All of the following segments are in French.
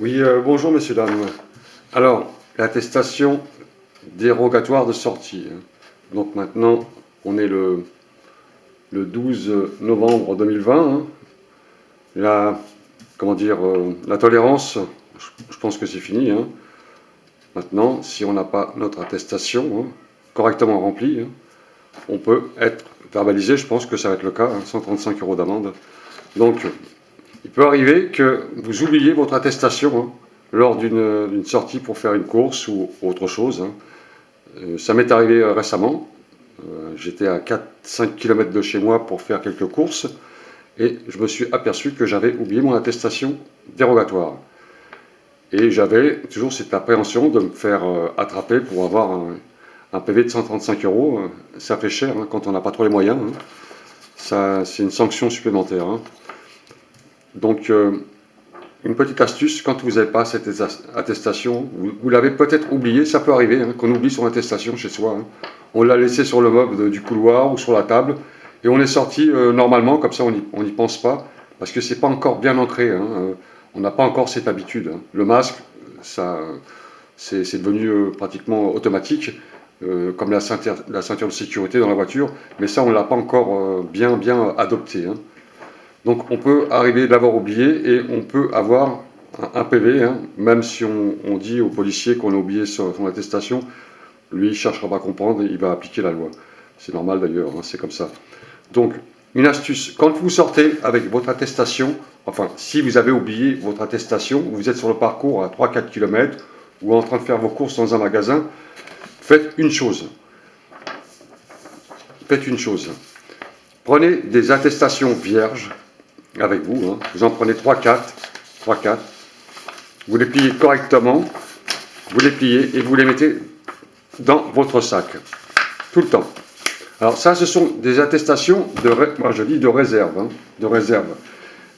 Oui, bonjour messieurs, dames. Alors, l'attestation dérogatoire de sortie, hein. Donc maintenant, on est le 12 novembre 2020, hein. La, comment dire, la tolérance, je pense que c'est fini, hein. Maintenant, si on n'a pas notre attestation, hein, correctement remplie, hein, on peut être verbalisé, je pense que ça va être le cas, hein, 135 € d'amende. Donc, il peut arriver que vous oubliez votre attestation, hein, lors d'une sortie pour faire une course ou autre chose, hein. Ça m'est arrivé récemment. J'étais à 4-5 km de chez moi pour faire quelques courses et je me suis aperçu que j'avais oublié mon attestation dérogatoire. Et j'avais toujours cette appréhension de me faire attraper pour avoir un PV de 135 €. Ça fait cher, hein, quand on n'a pas trop les moyens, hein. Ça, c'est une sanction supplémentaire, hein. Donc, une petite astuce, quand vous n'avez pas cette attestation, vous l'avez peut-être oublié, ça peut arriver, hein, qu'on oublie son attestation chez soi, hein. On l'a laissé sur le meuble du couloir ou sur la table, et on est sorti normalement, comme ça on n'y pense pas, parce que c'est pas encore bien ancré, hein, on n'a pas encore cette habitude, hein. Le masque, ça, c'est devenu pratiquement automatique, comme la ceinture de sécurité dans la voiture, mais ça on ne l'a pas encore bien adopté, hein. Donc on peut arriver de l'avoir oublié et on peut avoir un PV, hein, même si on dit au policier qu'on a oublié son attestation, lui il ne cherchera pas à comprendre et il va appliquer la loi. C'est normal d'ailleurs, hein, c'est comme ça. Donc une astuce, quand vous sortez avec votre attestation, enfin si vous avez oublié votre attestation, vous êtes sur le parcours à 3-4 km ou en train de faire vos courses dans un magasin, faites une chose. Faites une chose. Prenez des attestations vierges avec vous, hein. Vous en prenez 3-4, vous les pliez correctement, vous les pliez et vous les mettez dans votre sac, tout le temps. Alors ça, ce sont des attestations moi je dis de réserve, hein, de réserve.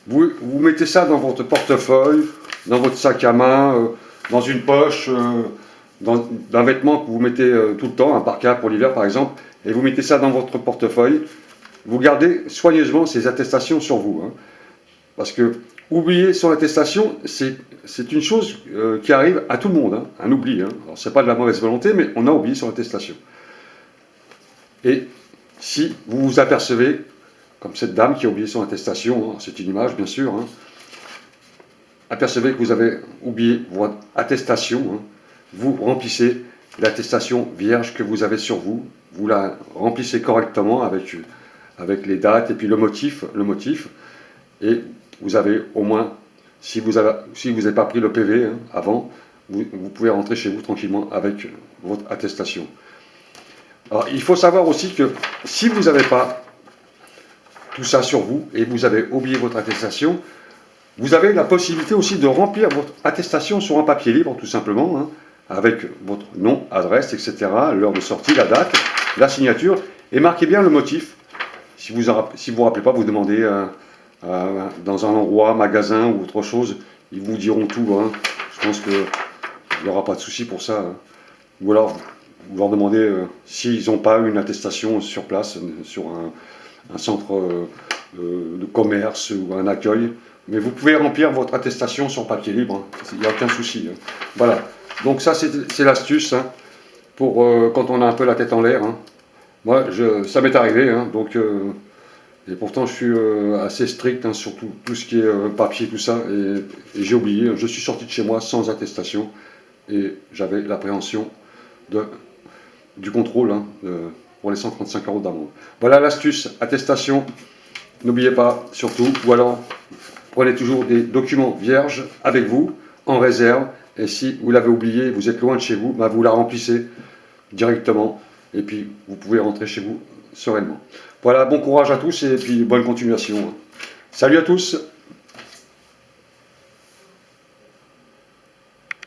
Vous mettez ça dans votre portefeuille, dans votre sac à main, dans une poche, dans un vêtement que vous mettez tout le temps, un parka pour l'hiver par exemple, et vous mettez ça dans votre portefeuille. Vous gardez soigneusement ces attestations sur vous, hein. Parce que oublier son attestation, c'est une chose qui arrive à tout le monde, hein, un oubli, hein. Alors, c'est pas de la mauvaise volonté, mais on a oublié son attestation. Et si vous vous apercevez, comme cette dame qui a oublié son attestation, hein, c'est une image bien sûr, hein, apercevez que vous avez oublié votre attestation, hein, vous remplissez l'attestation vierge que vous avez sur vous, vous la remplissez correctement avec les dates et puis le motif, et vous avez au moins, si vous n'avez pas pris le PV, hein, avant, vous pouvez rentrer chez vous tranquillement avec votre attestation. Alors, il faut savoir aussi que si vous n'avez pas tout ça sur vous et vous avez oublié votre attestation, vous avez la possibilité aussi de remplir votre attestation sur un papier libre, tout simplement, hein, avec votre nom, adresse, etc., l'heure de sortie, la date, la signature, et marquez bien le motif. Si vous ne vous rappelez pas, vous demandez dans un endroit, magasin ou autre chose, ils vous diront tout, hein. Je pense qu'il n'y aura pas de souci pour ça, hein. Ou alors, vous leur demandez s'ils n'ont pas une attestation sur place, sur un centre de commerce ou un accueil. Mais vous pouvez remplir votre attestation sur papier libre, hein. Il n'y a aucun souci, hein. Voilà. Donc ça, c'est l'astuce, hein, pour quand on a un peu la tête en l'air, hein. Moi, ça m'est arrivé, hein, donc... et pourtant, je suis assez strict, hein, sur tout ce qui est papier, tout ça, et j'ai oublié. Je suis sorti de chez moi sans attestation, et j'avais l'appréhension du contrôle, hein, pour les 135 € d'amende. Voilà l'astuce, attestation, n'oubliez pas, surtout, ou alors prenez toujours des documents vierges avec vous, en réserve, et si vous l'avez oublié, vous êtes loin de chez vous, bah vous la remplissez directement, et puis vous pouvez rentrer chez vous sereinement. Voilà, bon courage à tous et puis bonne continuation. Salut à tous!